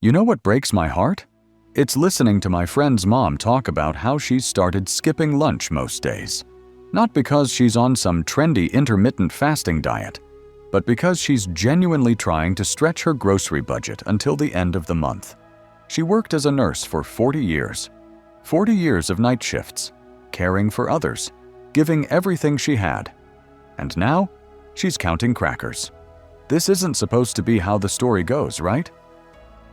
You know what breaks my heart? It's listening to my friend's mom talk about how she's started skipping lunch most days. Not because she's on some trendy intermittent fasting diet, but because she's genuinely trying to stretch her grocery budget until the end of the month. She worked as a nurse for 40 years. 40 years of night shifts, caring for others, giving everything she had. And now, she's counting crackers. This isn't supposed to be how the story goes, right?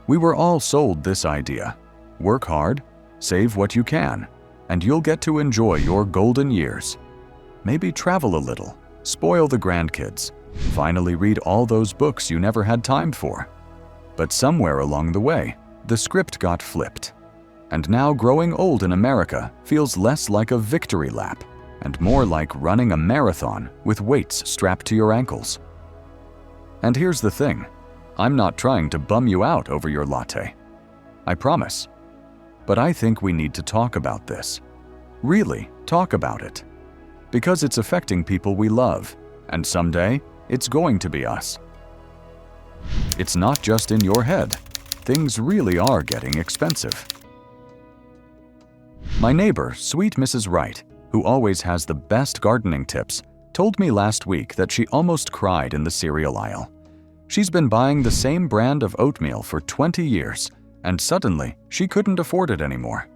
We were all sold this idea. Work hard, save what you can, and you'll get to enjoy your golden years. Maybe travel a little, spoil the grandkids, finally read all those books you never had time for. But somewhere along the way, the script got flipped. And now growing old in America feels less like a victory lap and more like running a marathon with weights strapped to your ankles. And here's the thing, I'm not trying to bum you out over your latte. I promise. But I think we need to talk about this. Really talk about it. Because it's affecting people we love, and someday, it's going to be us. It's not just in your head. Things really are getting expensive. My neighbor, sweet Mrs. Wright, who always has the best gardening tips, told me last week that she almost cried in the cereal aisle. She's been buying the same brand of oatmeal for 20 years, and suddenly she couldn't afford it anymore.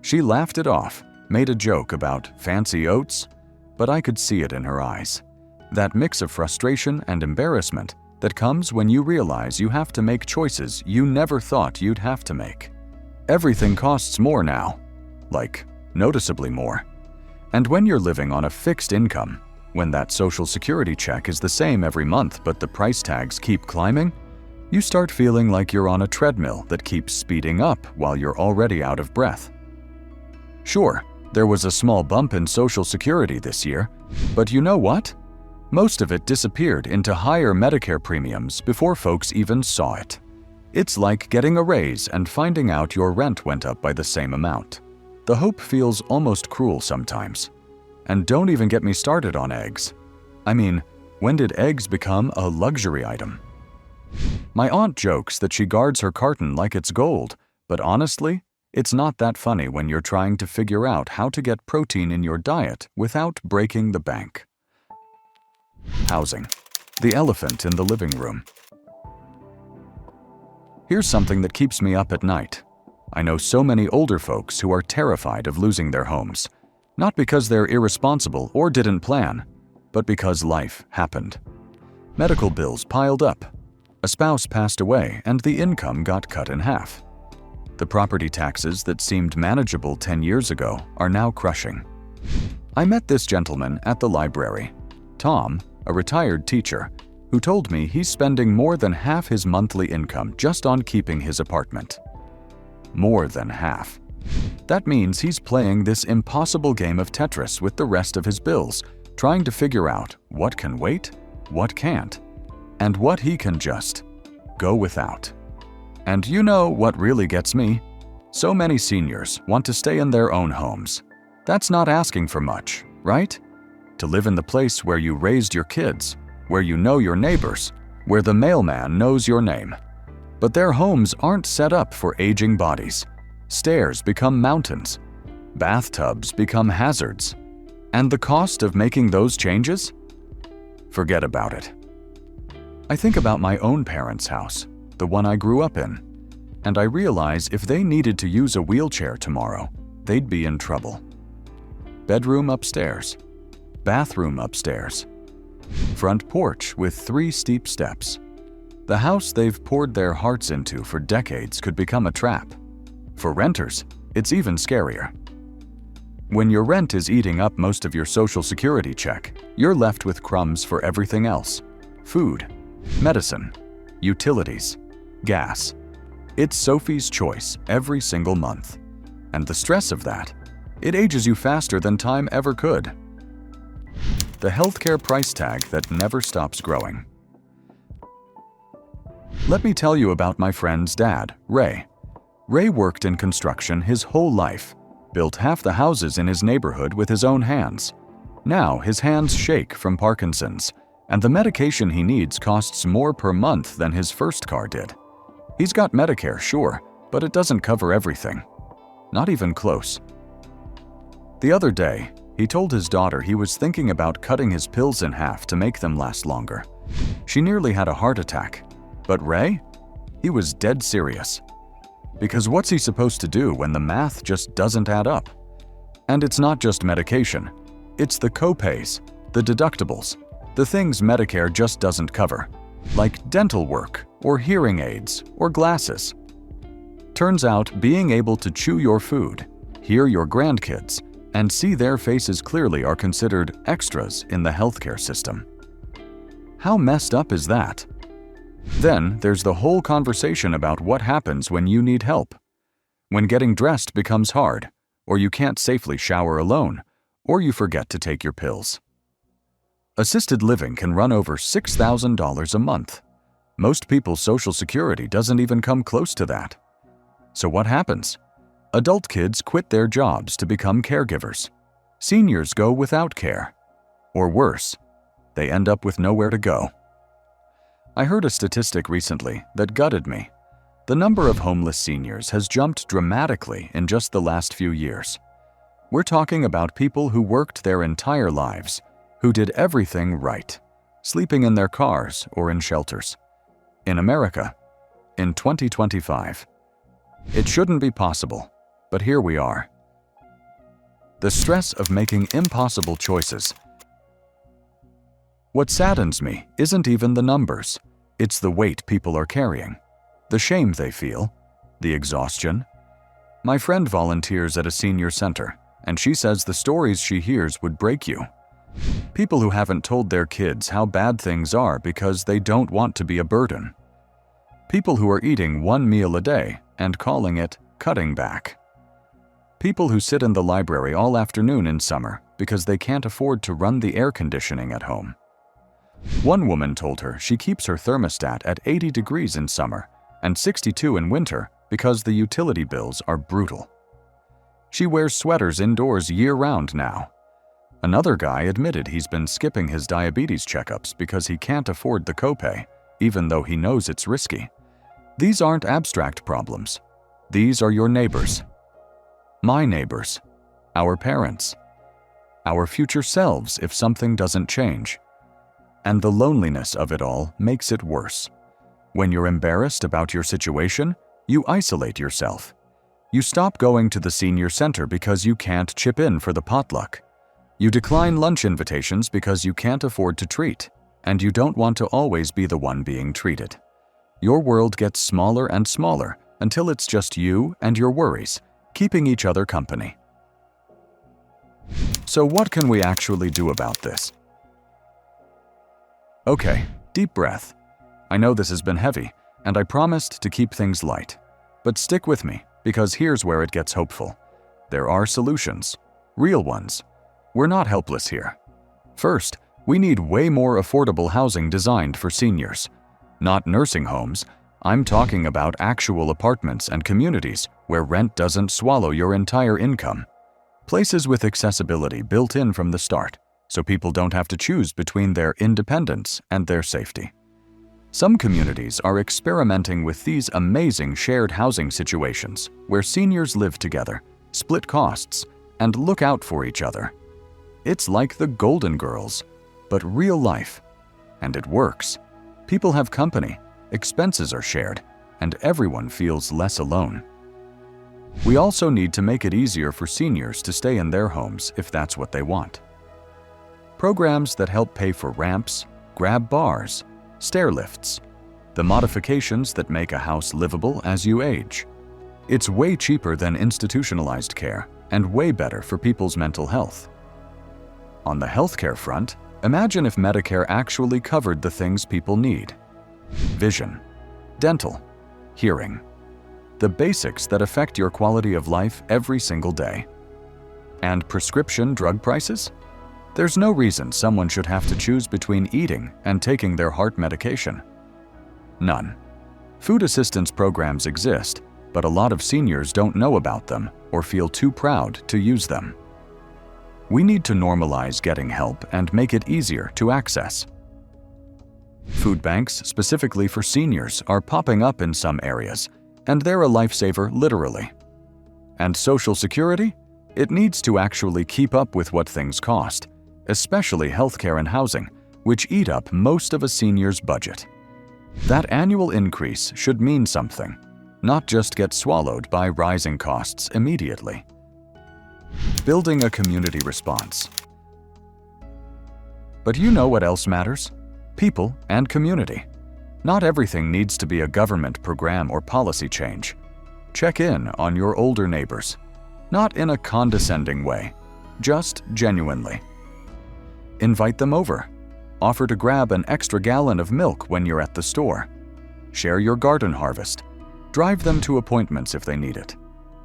She laughed it off, made a joke about fancy oats, but I could see it in her eyes. That mix of frustration and embarrassment that comes when you realize you have to make choices you never thought you'd have to make. Everything costs more now, like noticeably more. And when you're living on a fixed income, when that Social Security check is the same every month but the price tags keep climbing, you start feeling like you're on a treadmill that keeps speeding up while you're already out of breath. Sure, there was a small bump in Social Security this year, but you know what? Most of it disappeared into higher Medicare premiums before folks even saw it. It's like getting a raise and finding out your rent went up by the same amount. The hope feels almost cruel sometimes. And don't even get me started on eggs. I mean, when did eggs become a luxury item? My aunt jokes that she guards her carton like it's gold, but honestly, it's not that funny when you're trying to figure out how to get protein in your diet without breaking the bank. Housing. The elephant in the living room. Here's something that keeps me up at night. I know so many older folks who are terrified of losing their homes, not because they're irresponsible or didn't plan, but because life happened. Medical bills piled up. A spouse passed away and the income got cut in half. The property taxes that seemed manageable 10 years ago are now crushing. I met this gentleman at the library, Tom, a retired teacher, who told me he's spending more than half his monthly income just on keeping his apartment. More than half. That means he's playing this impossible game of Tetris with the rest of his bills, trying to figure out what can wait, what can't, and what he can just go without. And you know what really gets me? So many seniors want to stay in their own homes. That's not asking for much, right? To live in the place where you raised your kids, where you know your neighbors, where the mailman knows your name. But their homes aren't set up for aging bodies. Stairs become mountains. Bathtubs become hazards. And the cost of making those changes? Forget about it. I think about my own parents' house, the one I grew up in, and I realize if they needed to use a wheelchair tomorrow, they'd be in trouble. Bedroom upstairs. Bathroom upstairs. Front porch with 3 steep steps. The house they've poured their hearts into for decades could become a trap. For renters, it's even scarier. When your rent is eating up most of your Social Security check, you're left with crumbs for everything else. Food, medicine, utilities, gas. It's Sophie's choice every single month. And the stress of that, it ages you faster than time ever could. The healthcare price tag that never stops growing. Let me tell you about my friend's dad, Ray. Ray worked in construction his whole life, built half the houses in his neighborhood with his own hands. Now his hands shake from Parkinson's, and the medication he needs costs more per month than his first car did. He's got Medicare, sure, but it doesn't cover everything. Not even close. The other day, he told his daughter he was thinking about cutting his pills in half to make them last longer. She nearly had a heart attack. But Ray? He was dead serious. Because what's he supposed to do when the math just doesn't add up? And it's not just medication. It's the co-pays, the deductibles, the things Medicare just doesn't cover, like dental work or hearing aids or glasses. Turns out being able to chew your food, hear your grandkids, and see their faces clearly are considered extras in the healthcare system. How messed up is that? Then there's the whole conversation about what happens when you need help. When getting dressed becomes hard, or you can't safely shower alone, or you forget to take your pills. Assisted living can run over $6,000 a month. Most people's Social Security doesn't even come close to that. So what happens? Adult kids quit their jobs to become caregivers. Seniors go without care. Or worse, they end up with nowhere to go. I heard a statistic recently that gutted me. The number of homeless seniors has jumped dramatically in just the last few years. We're talking about people who worked their entire lives, who did everything right, sleeping in their cars or in shelters. In America, in 2025. It shouldn't be possible, but here we are. The stress of making impossible choices. What saddens me isn't even the numbers. It's the weight people are carrying, the shame they feel, the exhaustion. My friend volunteers at a senior center, and she says the stories she hears would break you. People who haven't told their kids how bad things are because they don't want to be a burden. People who are eating one meal a day and calling it cutting back. People who sit in the library all afternoon in summer because they can't afford to run the air conditioning at home. One woman told her she keeps her thermostat at 80 degrees in summer and 62 in winter because the utility bills are brutal. She wears sweaters indoors year-round now. Another guy admitted he's been skipping his diabetes checkups because he can't afford the copay, even though he knows it's risky. These aren't abstract problems. These are your neighbors. My neighbors. Our parents. Our future selves if something doesn't change. And the loneliness of it all makes it worse. When you're embarrassed about your situation, you isolate yourself. You stop going to the senior center because you can't chip in for the potluck. You decline lunch invitations because you can't afford to treat, and you don't want to always be the one being treated. Your world gets smaller and smaller until it's just you and your worries, keeping each other company. So what can we actually do about this? Okay, deep breath. I know this has been heavy, and I promised to keep things light. But stick with me, because here's where it gets hopeful. There are solutions, real ones. We're not helpless here. First, we need way more affordable housing designed for seniors. Not nursing homes. I'm talking about actual apartments and communities where rent doesn't swallow your entire income. Places with accessibility built in from the start, so people don't have to choose between their independence and their safety. Some communities are experimenting with these amazing shared housing situations where seniors live together, split costs, and look out for each other. It's like the Golden Girls, but real life. And it works. People have company, expenses are shared, and everyone feels less alone. We also need to make it easier for seniors to stay in their homes if that's what they want. Programs that help pay for ramps, grab bars, stair lifts, the modifications that make a house livable as you age. It's way cheaper than institutionalized care and way better for people's mental health. On the healthcare front, imagine if Medicare actually covered the things people need. Vision, dental, hearing. The basics that affect your quality of life every single day. And prescription drug prices? There's no reason someone should have to choose between eating and taking their heart medication. None. Food assistance programs exist, but a lot of seniors don't know about them or feel too proud to use them. We need to normalize getting help and make it easier to access. Food banks specifically for seniors are popping up in some areas, and they're a lifesaver literally. And Social Security? It needs to actually keep up with what things cost, especially healthcare and housing, which eat up most of a senior's budget. That annual increase should mean something, not just get swallowed by rising costs immediately. Building a community response. But you know what else matters? People and community. Not everything needs to be a government program or policy change. Check in on your older neighbors, not in a condescending way, just genuinely. Invite them over. Offer to grab an extra gallon of milk when you're at the store. Share your garden harvest. Drive them to appointments if they need it.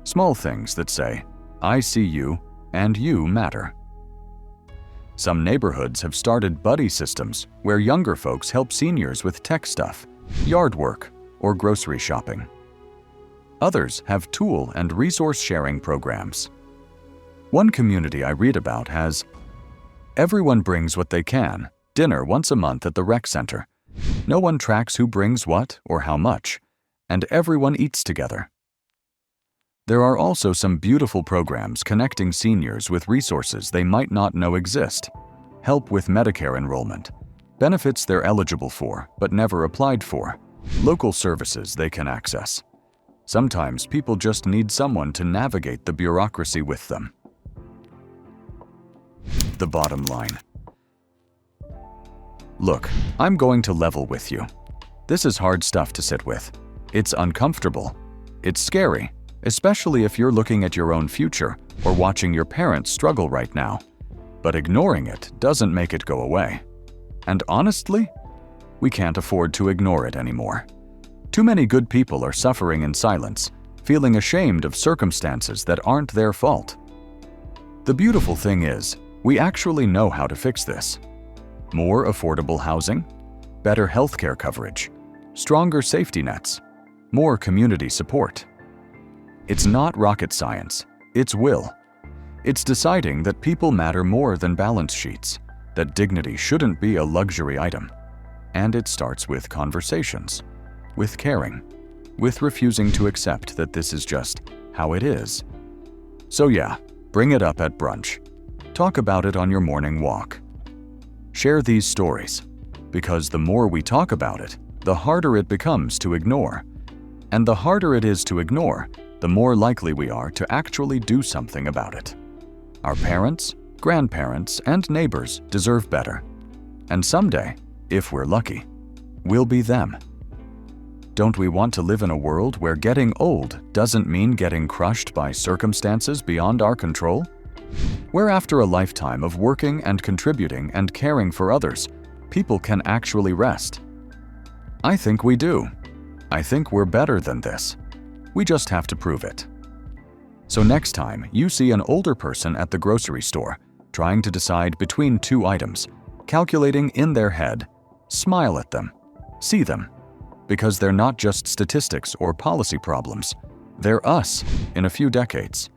Small things that say, I see you and you matter. Some neighborhoods have started buddy systems where younger folks help seniors with tech stuff, yard work, or grocery shopping. Others have tool and resource sharing programs. One community I read about has everyone brings what they can, dinner once a month at the rec center. No one tracks who brings what or how much, and everyone eats together. There are also some beautiful programs connecting seniors with resources they might not know exist. Help with Medicare enrollment, benefits they're eligible for but never applied for, local services they can access. Sometimes people just need someone to navigate the bureaucracy with them. The bottom line. Look, I'm going to level with you. This is hard stuff to sit with. It's uncomfortable. It's scary, especially if you're looking at your own future or watching your parents struggle right now. But ignoring it doesn't make it go away. And honestly, we can't afford to ignore it anymore. Too many good people are suffering in silence, feeling ashamed of circumstances that aren't their fault. The beautiful thing is, we actually know how to fix this. More affordable housing, better healthcare coverage, stronger safety nets, more community support. It's not rocket science, it's will. It's deciding that people matter more than balance sheets, that dignity shouldn't be a luxury item. And it starts with conversations, with caring, with refusing to accept that this is just how it is. So yeah, bring it up at brunch. Talk about it on your morning walk. Share these stories, because the more we talk about it, the harder it becomes to ignore. And the harder it is to ignore, the more likely we are to actually do something about it. Our parents, grandparents, and neighbors deserve better. And someday, if we're lucky, we'll be them. Don't we want to live in a world where getting old doesn't mean getting crushed by circumstances beyond our control? Where after a lifetime of working and contributing and caring for others, people can actually rest? I think we do. I think we're better than this. We just have to prove it. So next time you see an older person at the grocery store trying to decide between two items, calculating in their head, smile at them, see them, because they're not just statistics or policy problems. They're us in a few decades,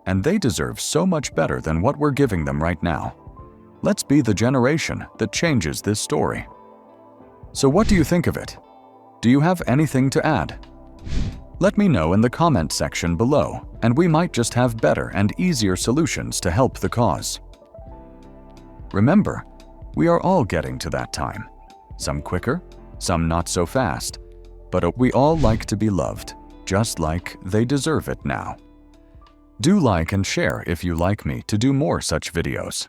and they deserve so much better than what we're giving them right now. Let's be the generation that changes this story. So what do you think of it? Do you have anything to add? Let me know in the comment section below, and we might just have better and easier solutions to help the cause. Remember, we are all getting to that time. Some quicker, some not so fast, but we all like to be loved, just like they deserve it now. Do like and share if you like me to do more such videos.